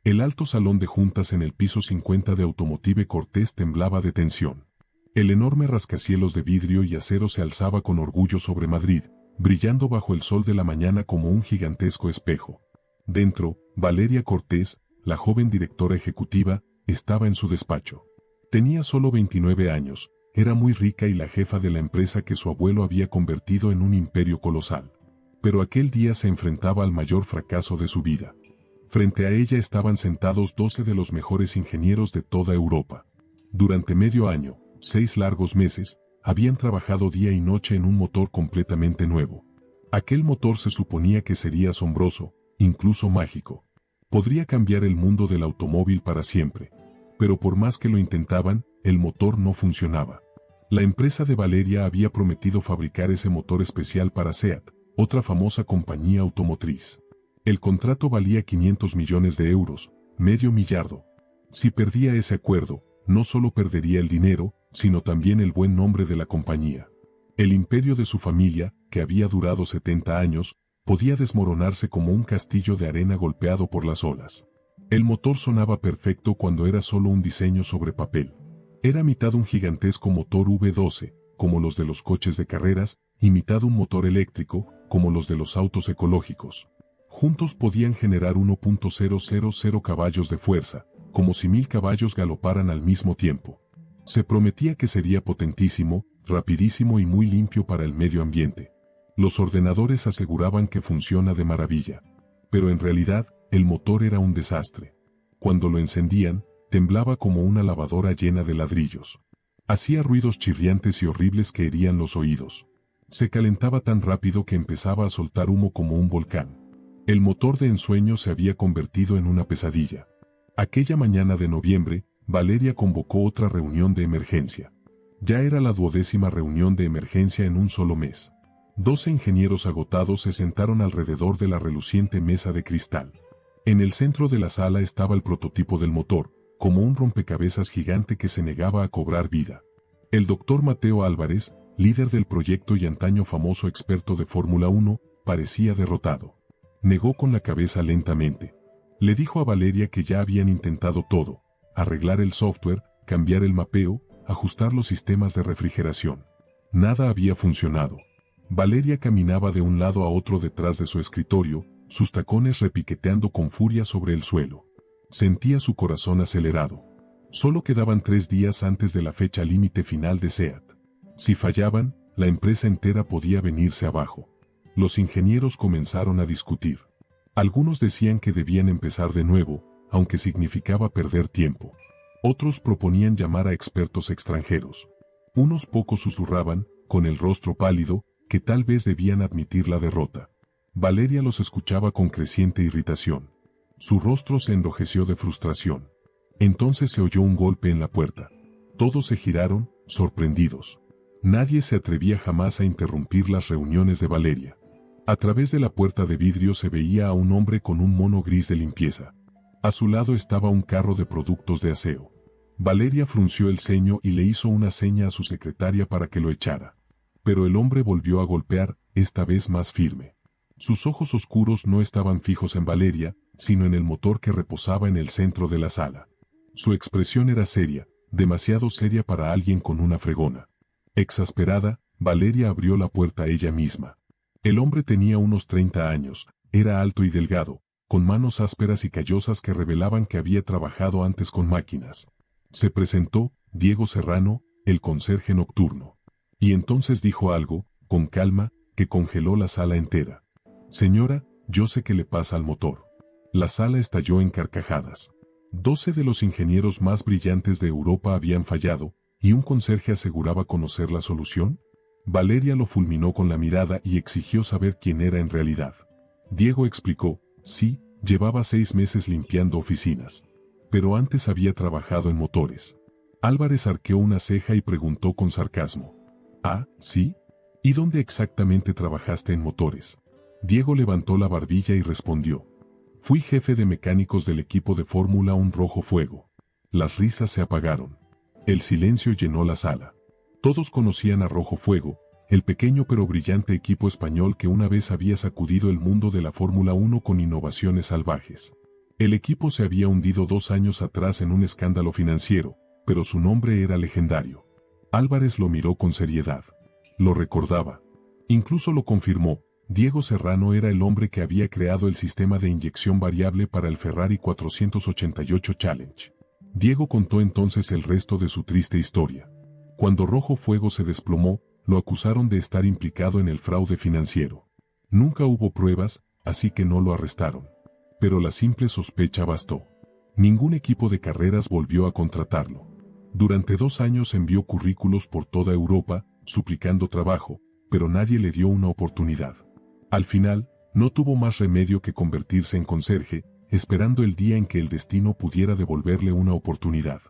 El alto salón de juntas en el piso 50 de Automotive Cortés temblaba de tensión. El enorme rascacielos de vidrio y acero se alzaba con orgullo sobre Madrid, brillando bajo el sol de la mañana como un gigantesco espejo. Dentro, Valeria Cortés, la joven directora ejecutiva, estaba en su despacho. Tenía solo 29 años, era muy rica y la jefa de la empresa que su abuelo había convertido en un imperio colosal. Pero aquel día se enfrentaba al mayor fracaso de su vida. Frente a ella estaban sentados 12 de los mejores ingenieros de toda Europa. Durante medio año, 6 largos meses, habían trabajado día y noche en un motor completamente nuevo. Aquel motor se suponía que sería asombroso, incluso mágico. Podría cambiar el mundo del automóvil para siempre. Pero por más que lo intentaban, el motor no funcionaba. La empresa de Valeria había prometido fabricar ese motor especial para SEAT, otra famosa compañía automotriz. El contrato valía 500 millones de euros, medio millardo. Si perdía ese acuerdo, no solo perdería el dinero, sino también el buen nombre de la compañía. El imperio de su familia, que había durado 70 años, podía desmoronarse como un castillo de arena golpeado por las olas. El motor sonaba perfecto cuando era solo un diseño sobre papel. Era mitad un gigantesco motor V12, como los de los coches de carreras, y mitad un motor eléctrico, como los de los autos ecológicos. Juntos podían generar 1.000 caballos de fuerza, como si 1000 caballos galoparan al mismo tiempo. Se prometía que sería potentísimo, rapidísimo y muy limpio para el medio ambiente. Los ordenadores aseguraban que funciona de maravilla. Pero en realidad, el motor era un desastre. Cuando lo encendían, temblaba como una lavadora llena de ladrillos. Hacía ruidos chirriantes y horribles que herían los oídos. Se calentaba tan rápido que empezaba a soltar humo como un volcán. El motor de ensueño se había convertido en una pesadilla. Aquella mañana de noviembre, Valeria convocó otra reunión de emergencia. Ya era la 12ª reunión de emergencia en un solo mes. 12 ingenieros agotados se sentaron alrededor de la reluciente mesa de cristal. En el centro de la sala estaba el prototipo del motor, como un rompecabezas gigante que se negaba a cobrar vida. El doctor Mateo Álvarez, líder del proyecto y antaño famoso experto de Fórmula 1, parecía derrotado. Negó con la cabeza lentamente. Le dijo a Valeria que ya habían intentado todo: arreglar el software, cambiar el mapeo, ajustar los sistemas de refrigeración. Nada había funcionado. Valeria caminaba de un lado a otro detrás de su escritorio, sus tacones repiqueteando con furia sobre el suelo. Sentía su corazón acelerado. Solo quedaban 3 días antes de la fecha límite final de SEAT. Si fallaban, la empresa entera podía venirse abajo. Los ingenieros comenzaron a discutir. Algunos decían que debían empezar de nuevo, aunque significaba perder tiempo. Otros proponían llamar a expertos extranjeros. Unos pocos susurraban, con el rostro pálido, que tal vez debían admitir la derrota. Valeria los escuchaba con creciente irritación. Su rostro se enrojeció de frustración. Entonces se oyó un golpe en la puerta. Todos se giraron, sorprendidos. Nadie se atrevía jamás a interrumpir las reuniones de Valeria. A través de la puerta de vidrio se veía a un hombre con un mono gris de limpieza. A su lado estaba un carro de productos de aseo. Valeria frunció el ceño y le hizo una seña a su secretaria para que lo echara. Pero el hombre volvió a golpear, esta vez más firme. Sus ojos oscuros no estaban fijos en Valeria, sino en el motor que reposaba en el centro de la sala. Su expresión era seria, demasiado seria para alguien con una fregona. Exasperada, Valeria abrió la puerta ella misma. El hombre tenía unos 30 años, era alto y delgado, con manos ásperas y callosas que revelaban que había trabajado antes con máquinas. Se presentó: Diego Serrano, el conserje nocturno. Y entonces dijo algo, con calma, que congeló la sala entera. Señora, yo sé qué le pasa al motor. La sala estalló en carcajadas. 12 de los ingenieros más brillantes de Europa habían fallado, y un conserje aseguraba conocer la solución. Valeria lo fulminó con la mirada y exigió saber quién era en realidad. Diego explicó: sí, llevaba 6 meses limpiando oficinas. Pero antes había trabajado en motores. Álvarez arqueó una ceja y preguntó con sarcasmo: ¿ah, sí? ¿Y dónde exactamente trabajaste en motores? Diego levantó la barbilla y respondió: fui jefe de mecánicos del equipo de Fórmula 1 Rojo Fuego. Las risas se apagaron. El silencio llenó la sala. Todos conocían a Rojo Fuego, el pequeño pero brillante equipo español que una vez había sacudido el mundo de la Fórmula 1 con innovaciones salvajes. El equipo se había hundido 2 años atrás en un escándalo financiero, pero su nombre era legendario. Álvarez lo miró con seriedad. Lo recordaba. Incluso lo confirmó. Diego Serrano era el hombre que había creado el sistema de inyección variable para el Ferrari 488 Challenge. Diego contó entonces el resto de su triste historia. Cuando Rojo Fuego se desplomó, lo acusaron de estar implicado en el fraude financiero. Nunca hubo pruebas, así que no lo arrestaron. Pero la simple sospecha bastó. Ningún equipo de carreras volvió a contratarlo. Durante 2 años envió currículos por toda Europa, suplicando trabajo, pero nadie le dio una oportunidad. Al final, no tuvo más remedio que convertirse en conserje, esperando el día en que el destino pudiera devolverle una oportunidad.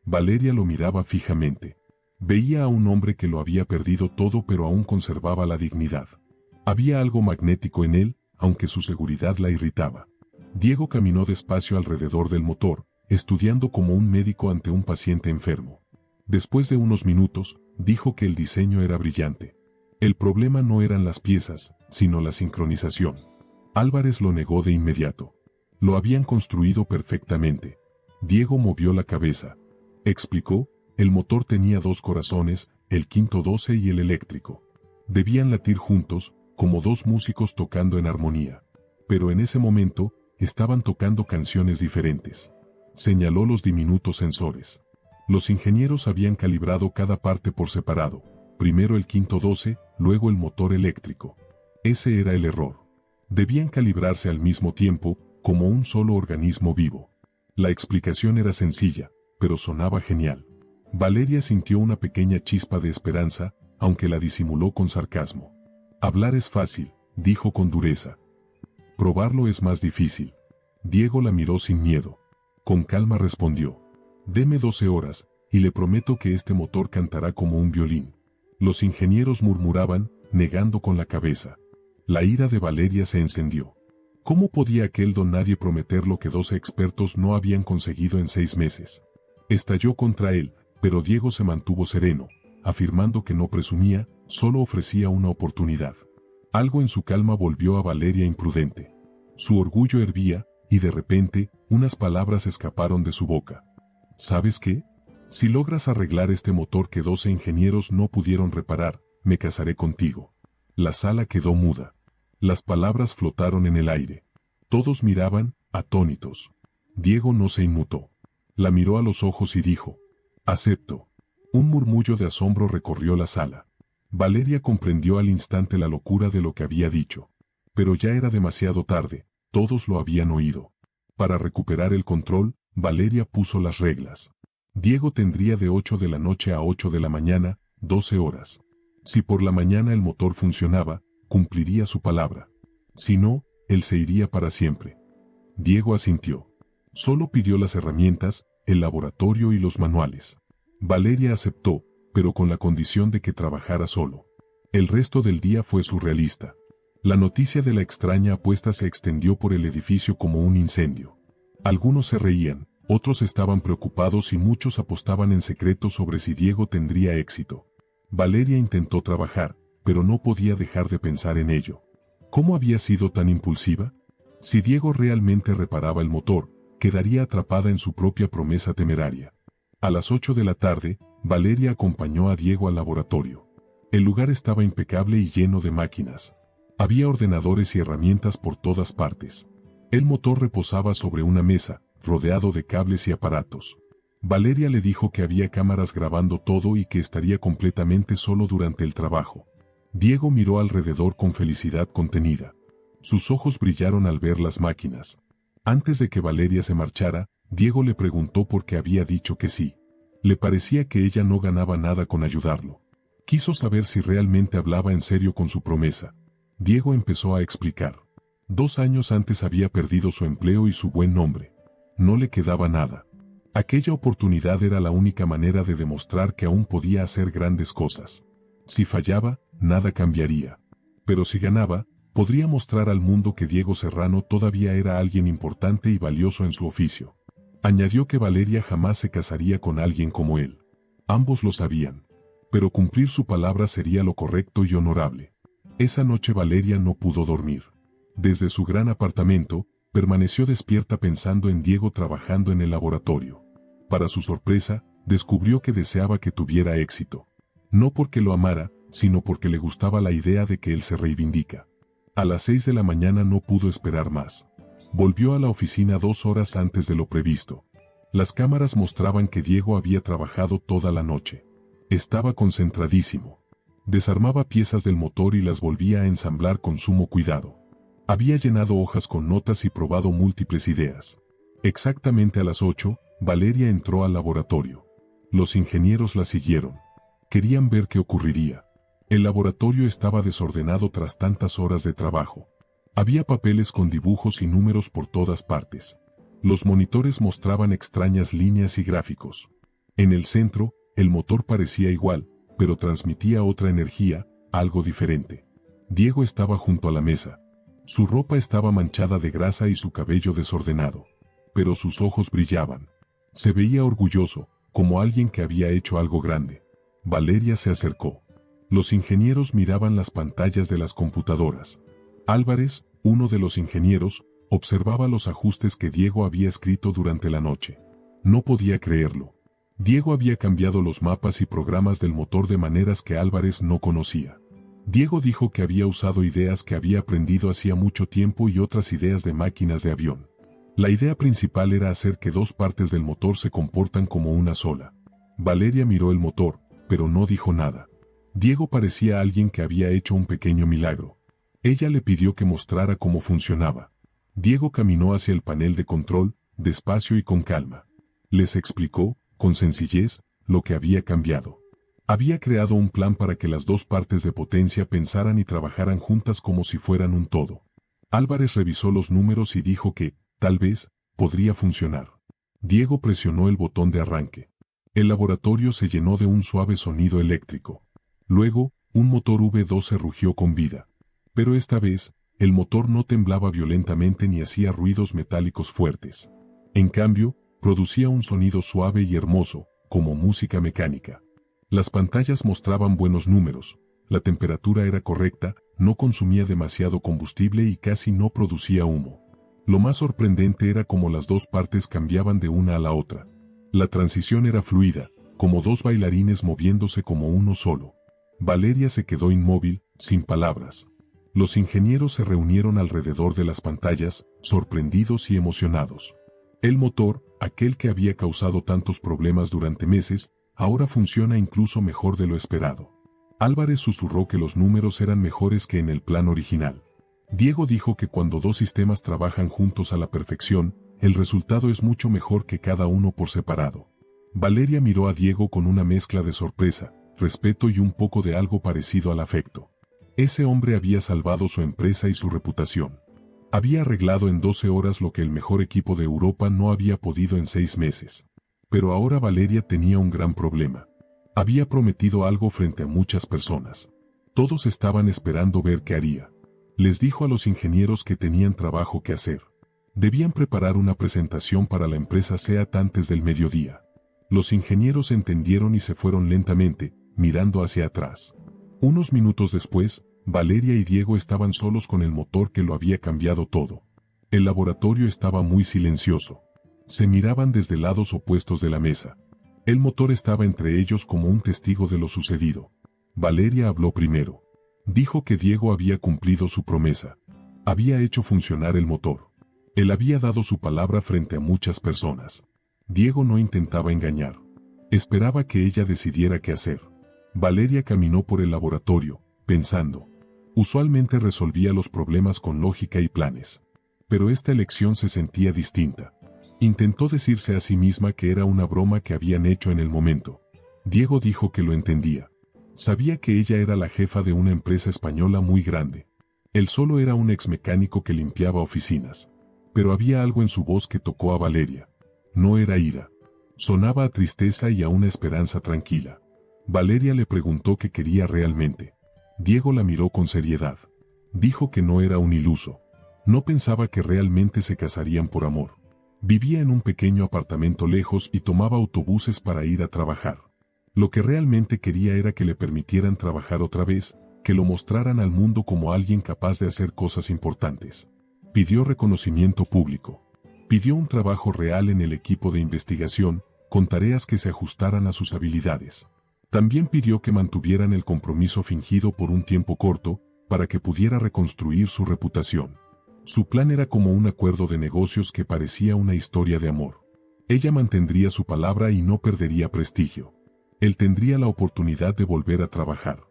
Valeria lo miraba fijamente. Veía a un hombre que lo había perdido todo pero aún conservaba la dignidad. Había algo magnético en él, aunque su seguridad la irritaba. Diego caminó despacio alrededor del motor, estudiando como un médico ante un paciente enfermo. Después de unos minutos, dijo que el diseño era brillante. El problema no eran las piezas, sino la sincronización. Álvarez lo negó de inmediato. Lo habían construido perfectamente. Diego movió la cabeza. Explicó, el motor tenía 2 corazones, el 512 y el eléctrico. Debían latir juntos, como 2 músicos tocando en armonía. Pero en ese momento, estaban tocando canciones diferentes. Señaló los diminutos sensores. Los ingenieros habían calibrado cada parte por separado. Primero el 512, luego el motor eléctrico. Ese era el error. Debían calibrarse al mismo tiempo, como un solo organismo vivo. La explicación era sencilla, pero sonaba genial. Valeria sintió una pequeña chispa de esperanza, aunque la disimuló con sarcasmo. Hablar es fácil, dijo con dureza. Probarlo es más difícil. Diego la miró sin miedo. Con calma respondió. Deme 12 horas, y le prometo que este motor cantará como un violín. Los ingenieros murmuraban, negando con la cabeza. La ira de Valeria se encendió. ¿Cómo podía aquel don nadie prometer lo que 12 expertos no habían conseguido en 6 meses? Estalló contra él, pero Diego se mantuvo sereno, afirmando que no presumía, solo ofrecía una oportunidad. Algo en su calma volvió a Valeria imprudente. Su orgullo hervía, y de repente, unas palabras escaparon de su boca. ¿Sabes qué? Si logras arreglar este motor que 12 ingenieros no pudieron reparar, me casaré contigo. La sala quedó muda. Las palabras flotaron en el aire. Todos miraban, atónitos. Diego no se inmutó. La miró a los ojos y dijo, acepto. Un murmullo de asombro recorrió la sala. Valeria comprendió al instante la locura de lo que había dicho. Pero ya era demasiado tarde, todos lo habían oído. Para recuperar el control, Valeria puso las reglas. Diego tendría de 8 de la noche a 8 de la mañana, 12 horas. Si por la mañana el motor funcionaba, cumpliría su palabra. Si no, él se iría para siempre. Diego asintió. Solo pidió las herramientas, el laboratorio y los manuales. Valeria aceptó, pero con la condición de que trabajara solo. El resto del día fue surrealista. La noticia de la extraña apuesta se extendió por el edificio como un incendio. Algunos se reían, otros estaban preocupados y muchos apostaban en secreto sobre si Diego tendría éxito. Valeria intentó trabajar, pero no podía dejar de pensar en ello. ¿Cómo había sido tan impulsiva? Si Diego realmente reparaba el motor, quedaría atrapada en su propia promesa temeraria. A las 8 de la tarde, Valeria acompañó a Diego al laboratorio. El lugar estaba impecable y lleno de máquinas. Había ordenadores y herramientas por todas partes. El motor reposaba sobre una mesa, rodeado de cables y aparatos. Valeria le dijo que había cámaras grabando todo y que estaría completamente solo durante el trabajo. Diego miró alrededor con felicidad contenida. Sus ojos brillaron al ver las máquinas. Antes de que Valeria se marchara, Diego le preguntó por qué había dicho que sí. Le parecía que ella no ganaba nada con ayudarlo. Quiso saber si realmente hablaba en serio con su promesa. Diego empezó a explicar. 2 años antes había perdido su empleo y su buen nombre. No le quedaba nada. Aquella oportunidad era la única manera de demostrar que aún podía hacer grandes cosas. Si fallaba, nada cambiaría. Pero si ganaba, podría mostrar al mundo que Diego Serrano todavía era alguien importante y valioso en su oficio. Añadió que Valeria jamás se casaría con alguien como él. Ambos lo sabían. Pero cumplir su palabra sería lo correcto y honorable. Esa noche Valeria no pudo dormir. Desde su gran apartamento, Permaneció despierta pensando en Diego trabajando en el laboratorio. Para su sorpresa, descubrió que deseaba que tuviera éxito. No porque lo amara, sino porque le gustaba la idea de que él se reivindica. A las 6 de la mañana no pudo esperar más. Volvió a la oficina 2 horas antes de lo previsto. Las cámaras mostraban que Diego había trabajado toda la noche. Estaba concentradísimo. Desarmaba piezas del motor y las volvía a ensamblar con sumo cuidado. Había llenado hojas con notas y probado múltiples ideas. Exactamente a las 8, Valeria entró al laboratorio. Los ingenieros la siguieron. Querían ver qué ocurriría. El laboratorio estaba desordenado tras tantas horas de trabajo. Había papeles con dibujos y números por todas partes. Los monitores mostraban extrañas líneas y gráficos. En el centro, el motor parecía igual, pero transmitía otra energía, algo diferente. Diego estaba junto a la mesa. Su ropa estaba manchada de grasa y su cabello desordenado. Pero sus ojos brillaban. Se veía orgulloso, como alguien que había hecho algo grande. Valeria se acercó. Los ingenieros miraban las pantallas de las computadoras. Álvarez, uno de los ingenieros, observaba los ajustes que Diego había escrito durante la noche. No podía creerlo. Diego había cambiado los mapas y programas del motor de maneras que Álvarez no conocía. Diego dijo que había usado ideas que había aprendido hacía mucho tiempo y otras ideas de máquinas de avión. La idea principal era hacer que dos partes del motor se comportan como una sola. Valeria miró el motor, pero no dijo nada. Diego parecía alguien que había hecho un pequeño milagro. Ella le pidió que mostrara cómo funcionaba. Diego caminó hacia el panel de control, despacio y con calma. Les explicó, con sencillez, lo que había cambiado. Había creado un plan para que las dos partes de potencia pensaran y trabajaran juntas como si fueran un todo. Álvarez revisó los números y dijo que, tal vez, podría funcionar. Diego presionó el botón de arranque. El laboratorio se llenó de un suave sonido eléctrico. Luego, un motor V12 rugió con vida. Pero esta vez, el motor no temblaba violentamente ni hacía ruidos metálicos fuertes. En cambio, producía un sonido suave y hermoso, como música mecánica. Las pantallas mostraban buenos números, la temperatura era correcta, no consumía demasiado combustible y casi no producía humo. Lo más sorprendente era cómo las dos partes cambiaban de una a la otra. La transición era fluida, como dos bailarines moviéndose como uno solo. Valeria se quedó inmóvil, sin palabras. Los ingenieros se reunieron alrededor de las pantallas, sorprendidos y emocionados. El motor, aquel que había causado tantos problemas durante meses, ahora funciona incluso mejor de lo esperado. Álvarez susurró que los números eran mejores que en el plan original. Diego dijo que cuando dos sistemas trabajan juntos a la perfección, el resultado es mucho mejor que cada uno por separado. Valeria miró a Diego con una mezcla de sorpresa, respeto y un poco de algo parecido al afecto. Ese hombre había salvado su empresa y su reputación. Había arreglado en 12 horas lo que el mejor equipo de Europa no había podido en 6 meses. Pero ahora Valeria tenía un gran problema. Había prometido algo frente a muchas personas. Todos estaban esperando ver qué haría. Les dijo a los ingenieros que tenían trabajo que hacer. Debían preparar una presentación para la empresa SEAT antes del mediodía. Los ingenieros entendieron y se fueron lentamente, mirando hacia atrás. Unos minutos después, Valeria y Diego estaban solos con el motor que lo había cambiado todo. El laboratorio estaba muy silencioso. Se miraban desde lados opuestos de la mesa. El motor estaba entre ellos como un testigo de lo sucedido. Valeria habló primero. Dijo que Diego había cumplido su promesa. Había hecho funcionar el motor. Él había dado su palabra frente a muchas personas. Diego no intentaba engañar. Esperaba que ella decidiera qué hacer. Valeria caminó por el laboratorio, pensando. Usualmente resolvía los problemas con lógica y planes. Pero esta elección se sentía distinta. Intentó decirse a sí misma que era una broma que habían hecho en el momento. Diego dijo que lo entendía. Sabía que ella era la jefa de una empresa española muy grande. Él solo era un ex mecánico que limpiaba oficinas. Pero había algo en su voz que tocó a Valeria. No era ira. Sonaba a tristeza y a una esperanza tranquila. Valeria le preguntó qué quería realmente. Diego la miró con seriedad. Dijo que no era un iluso. No pensaba que realmente se casarían por amor. Vivía en un pequeño apartamento lejos y tomaba autobuses para ir a trabajar. Lo que realmente quería era que le permitieran trabajar otra vez, que lo mostraran al mundo como alguien capaz de hacer cosas importantes. Pidió reconocimiento público. Pidió un trabajo real en el equipo de investigación, con tareas que se ajustaran a sus habilidades. También pidió que mantuvieran el compromiso fingido por un tiempo corto, para que pudiera reconstruir su reputación. Su plan era como un acuerdo de negocios que parecía una historia de amor. Ella mantendría su palabra y no perdería prestigio. Él tendría la oportunidad de volver a trabajar.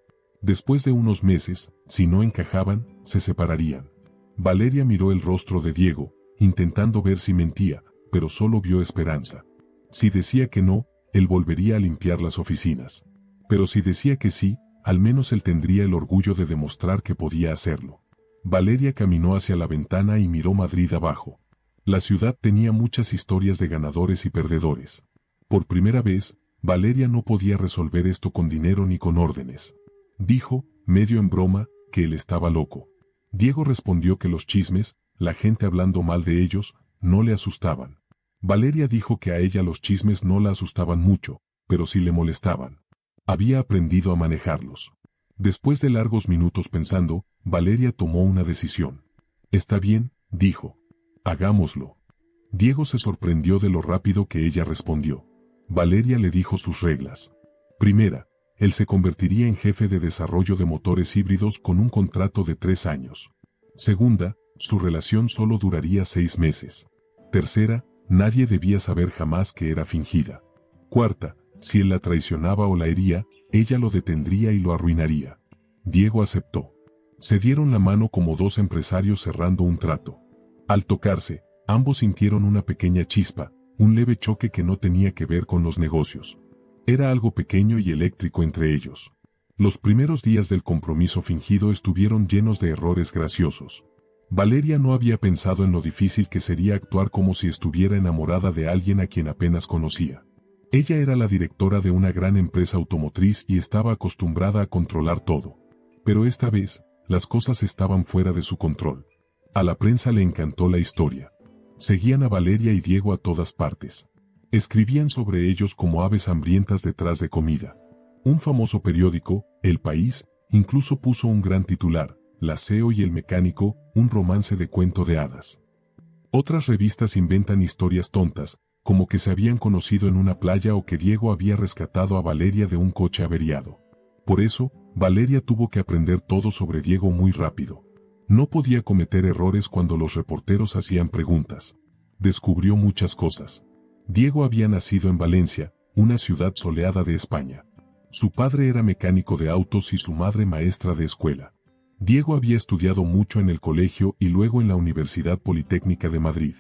Después de unos meses, si no encajaban, se separarían. Valeria miró el rostro de Diego, intentando ver si mentía, pero solo vio esperanza. Si decía que no, él volvería a limpiar las oficinas. Pero si decía que sí, al menos él tendría el orgullo de demostrar que podía hacerlo. Valeria caminó hacia la ventana y miró Madrid abajo. La ciudad tenía muchas historias de ganadores y perdedores. Por primera vez, Valeria no podía resolver esto con dinero ni con órdenes. Dijo, medio en broma, que él estaba loco. Diego respondió que los chismes, la gente hablando mal de ellos, no le asustaban. Valeria dijo que a ella los chismes no la asustaban mucho, pero sí le molestaban. Había aprendido a manejarlos. Después de largos minutos pensando, Valeria tomó una decisión. Está bien, dijo. Hagámoslo. Diego se sorprendió de lo rápido que ella respondió. Valeria le dijo sus reglas. Primera, él se convertiría en jefe de desarrollo de motores híbridos con un contrato de 3 años. Segunda, su relación solo duraría 6 meses. Tercera, nadie debía saber jamás que era fingida. Cuarta, si él la traicionaba o la hería, ella lo detendría y lo arruinaría. Diego aceptó. Se dieron la mano como dos empresarios cerrando un trato. Al tocarse, ambos sintieron una pequeña chispa, un leve choque que no tenía que ver con los negocios. Era algo pequeño y eléctrico entre ellos. Los primeros días del compromiso fingido estuvieron llenos de errores graciosos. Valeria no había pensado en lo difícil que sería actuar como si estuviera enamorada de alguien a quien apenas conocía. Ella era la directora de una gran empresa automotriz y estaba acostumbrada a controlar todo. Pero esta vez, las cosas estaban fuera de su control. A la prensa le encantó la historia. Seguían a Valeria y Diego a todas partes. Escribían sobre ellos como aves hambrientas detrás de comida. Un famoso periódico, El País, incluso puso un gran titular, La CEO y el mecánico, un romance de cuento de hadas. Otras revistas inventan historias tontas, como que se habían conocido en una playa o que Diego había rescatado a Valeria de un coche averiado. Por eso, Valeria tuvo que aprender todo sobre Diego muy rápido. No podía cometer errores cuando los reporteros hacían preguntas. Descubrió muchas cosas. Diego había nacido en Valencia, una ciudad soleada de España. Su padre era mecánico de autos y su madre maestra de escuela. Diego había estudiado mucho en el colegio y luego en la Universidad Politécnica de Madrid.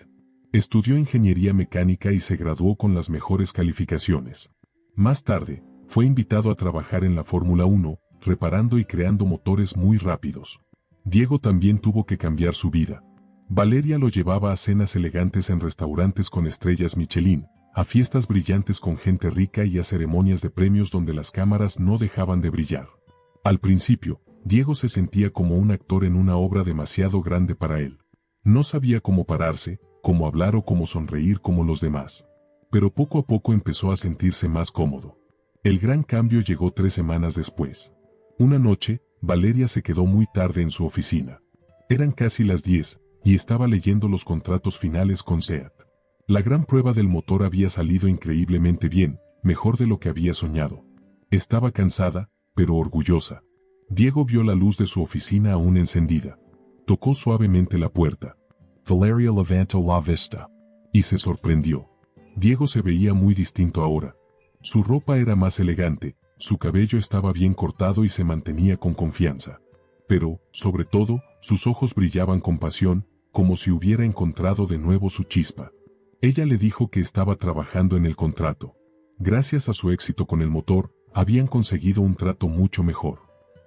Estudió ingeniería mecánica y se graduó con las mejores calificaciones. Más tarde, fue invitado a trabajar en la Fórmula 1, reparando y creando motores muy rápidos. Diego también tuvo que cambiar su vida. Valeria lo llevaba a cenas elegantes en restaurantes con estrellas Michelin, a fiestas brillantes con gente rica y a ceremonias de premios donde las cámaras no dejaban de brillar. Al principio, Diego se sentía como un actor en una obra demasiado grande para él. No sabía cómo pararse, cómo hablar o cómo sonreír como los demás. Pero poco a poco empezó a sentirse más cómodo. El gran cambio llegó 3 semanas después. Una noche, Valeria se quedó muy tarde en su oficina. Eran casi las 10, y estaba leyendo los contratos finales con SEAT. La gran prueba del motor había salido increíblemente bien, mejor de lo que había soñado. Estaba cansada, pero orgullosa. Diego vio la luz de su oficina aún encendida. Tocó suavemente la puerta. Valeria levantó la vista. Y se sorprendió. Diego se veía muy distinto ahora. Su ropa era más elegante, su cabello estaba bien cortado y se mantenía con confianza. Pero, sobre todo, sus ojos brillaban con pasión, como si hubiera encontrado de nuevo su chispa. Ella le dijo que estaba trabajando en el contrato. Gracias a su éxito con el motor, habían conseguido un trato mucho mejor.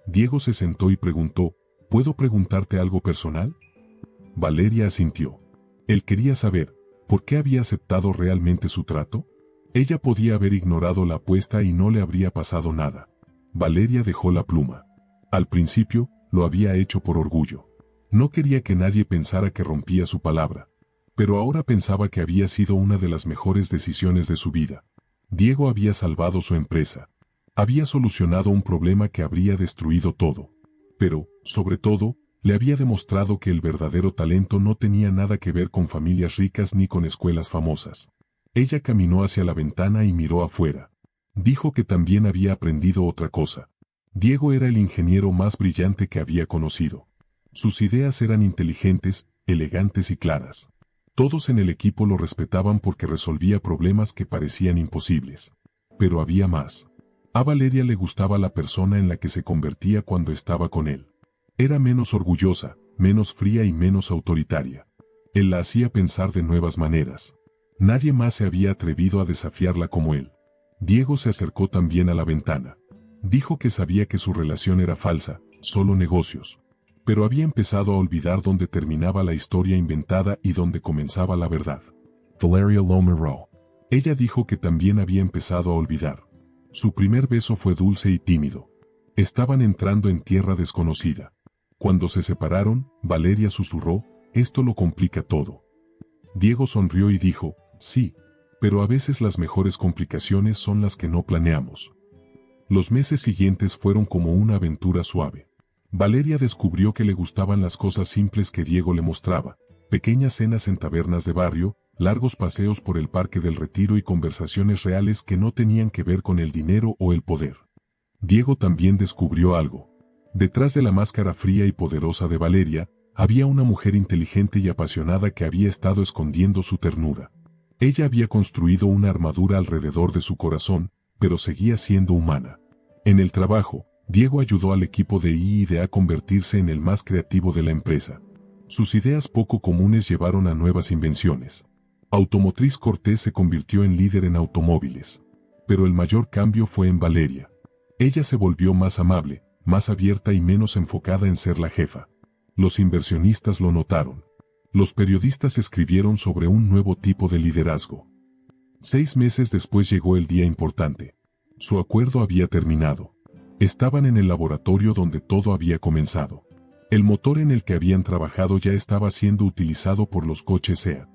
Diego se sentó y preguntó, ¿puedo preguntarte algo personal? Valeria asintió. Él quería saber, ¿por qué había aceptado realmente su trato? Ella podía haber ignorado la apuesta y no le habría pasado nada. Valeria dejó la pluma. Al principio, lo había hecho por orgullo. No quería que nadie pensara que rompía su palabra. Pero ahora pensaba que había sido una de las mejores decisiones de su vida. Diego había salvado su empresa. Había solucionado un problema que habría destruido todo. Pero, sobre todo, Le había demostrado que el verdadero talento no tenía nada que ver con familias ricas ni con escuelas famosas. Ella caminó hacia la ventana y miró afuera. Dijo que también había aprendido otra cosa. Diego era el ingeniero más brillante que había conocido. Sus ideas eran inteligentes, elegantes y claras. Todos en el equipo lo respetaban porque resolvía problemas que parecían imposibles. Pero había más. A Valeria le gustaba la persona en la que se convertía cuando estaba con él. Era menos orgullosa, menos fría y menos autoritaria. Él la hacía pensar de nuevas maneras. Nadie más se había atrevido a desafiarla como él. Diego se acercó también a la ventana. Dijo que sabía que su relación era falsa, solo negocios. Pero había empezado a olvidar dónde terminaba la historia inventada y dónde comenzaba la verdad. Valeria lo miró. Ella dijo que también había empezado a olvidar. Su primer beso fue dulce y tímido. Estaban entrando en tierra desconocida. Cuando se separaron, Valeria susurró, «Esto lo complica todo». Diego sonrió y dijo, «Sí, pero a veces las mejores complicaciones son las que no planeamos». Los meses siguientes fueron como una aventura suave. Valeria descubrió que le gustaban las cosas simples que Diego le mostraba, pequeñas cenas en tabernas de barrio, largos paseos por el Parque del Retiro y conversaciones reales que no tenían que ver con el dinero o el poder. Diego también descubrió algo. Detrás de la máscara fría y poderosa de Valeria, había una mujer inteligente y apasionada que había estado escondiendo su ternura. Ella había construido una armadura alrededor de su corazón, pero seguía siendo humana. En el trabajo, Diego ayudó al equipo de I+D a convertirse en el más creativo de la empresa. Sus ideas poco comunes llevaron a nuevas invenciones. Automotriz Cortés se convirtió en líder en automóviles. Pero el mayor cambio fue en Valeria. Ella se volvió más amable, más abierta y menos enfocada en ser la jefa. Los inversionistas lo notaron. Los periodistas escribieron sobre un nuevo tipo de liderazgo. 6 meses después llegó el día importante. Su acuerdo había terminado. Estaban en el laboratorio donde todo había comenzado. El motor en el que habían trabajado ya estaba siendo utilizado por los coches SEAT.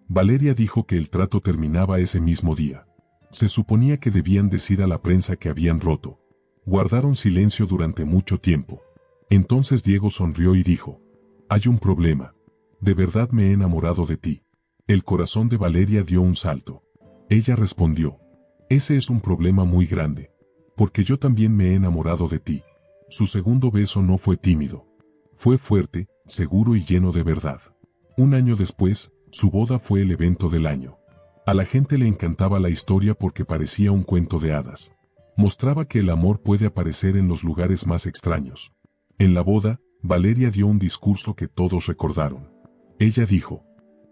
Valeria dijo que el trato terminaba ese mismo día. Se suponía que debían decir a la prensa que habían roto. Guardaron silencio durante mucho tiempo. Entonces Diego sonrió y dijo, «Hay un problema. De verdad me he enamorado de ti». El corazón de Valeria dio un salto. Ella respondió, «Ese es un problema muy grande. Porque yo también me he enamorado de ti». Su segundo beso no fue tímido. Fue fuerte, seguro y lleno de verdad. Un año después, su boda fue el evento del año. A la gente le encantaba la historia porque parecía un cuento de hadas. Mostraba que el amor puede aparecer en los lugares más extraños. En la boda, Valeria dio un discurso que todos recordaron. Ella dijo,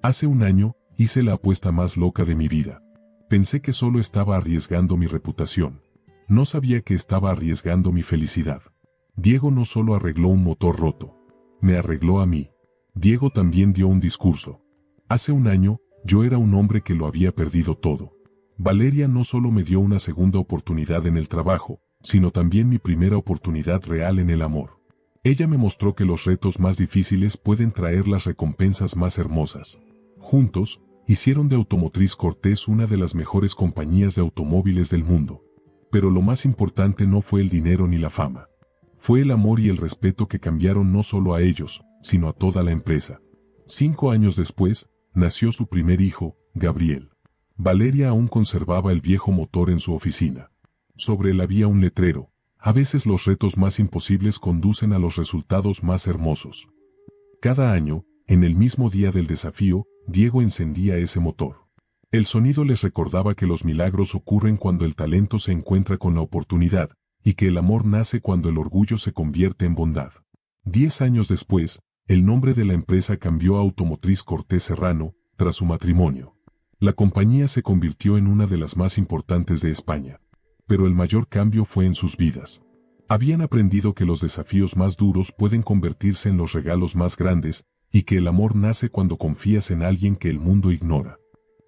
«Hace un año, hice la apuesta más loca de mi vida. Pensé que solo estaba arriesgando mi reputación. No sabía que estaba arriesgando mi felicidad. Diego no solo arregló un motor roto, me arregló a mí». Diego también dio un discurso. «Hace un año, yo era un hombre que lo había perdido todo. Valeria no solo me dio una segunda oportunidad en el trabajo, sino también mi primera oportunidad real en el amor. Ella me mostró que los retos más difíciles pueden traer las recompensas más hermosas». Juntos, hicieron de Automotriz Cortés una de las mejores compañías de automóviles del mundo. Pero lo más importante no fue el dinero ni la fama. Fue el amor y el respeto que cambiaron no solo a ellos, sino a toda la empresa. 5 años después, nació su primer hijo, Gabriel. Valeria aún conservaba el viejo motor en su oficina. Sobre él había un letrero, «A veces los retos más imposibles conducen a los resultados más hermosos». Cada año, en el mismo día del desafío, Diego encendía ese motor. El sonido les recordaba que los milagros ocurren cuando el talento se encuentra con la oportunidad, y que el amor nace cuando el orgullo se convierte en bondad. 10 años después, el nombre de la empresa cambió a Automotriz Cortés Serrano, tras su matrimonio. La compañía se convirtió en una de las más importantes de España. Pero el mayor cambio fue en sus vidas. Habían aprendido que los desafíos más duros pueden convertirse en los regalos más grandes, y que el amor nace cuando confías en alguien que el mundo ignora.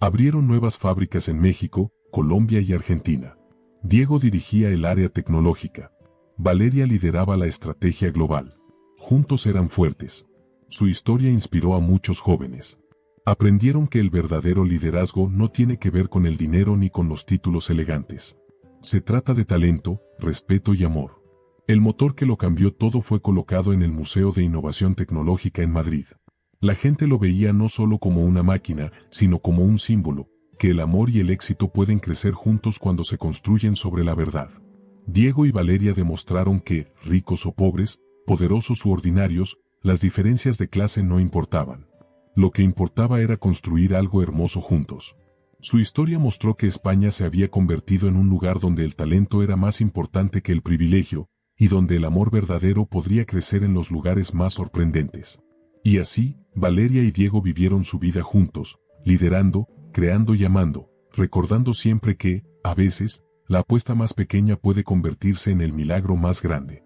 Abrieron nuevas fábricas en México, Colombia y Argentina. Diego dirigía el área tecnológica. Valeria lideraba la estrategia global. Juntos eran fuertes. Su historia inspiró a muchos jóvenes. Aprendieron que el verdadero liderazgo no tiene que ver con el dinero ni con los títulos elegantes. Se trata de talento, respeto y amor. El motor que lo cambió todo fue colocado en el Museo de Innovación Tecnológica en Madrid. La gente lo veía no solo como una máquina, sino como un símbolo, que el amor y el éxito pueden crecer juntos cuando se construyen sobre la verdad. Diego y Valeria demostraron que, ricos o pobres, poderosos u ordinarios, las diferencias de clase no importaban. Lo que importaba era construir algo hermoso juntos. Su historia mostró que España se había convertido en un lugar donde el talento era más importante que el privilegio, y donde el amor verdadero podría crecer en los lugares más sorprendentes. Y así, Valeria y Diego vivieron su vida juntos, liderando, creando y amando, recordando siempre que, a veces, la apuesta más pequeña puede convertirse en el milagro más grande.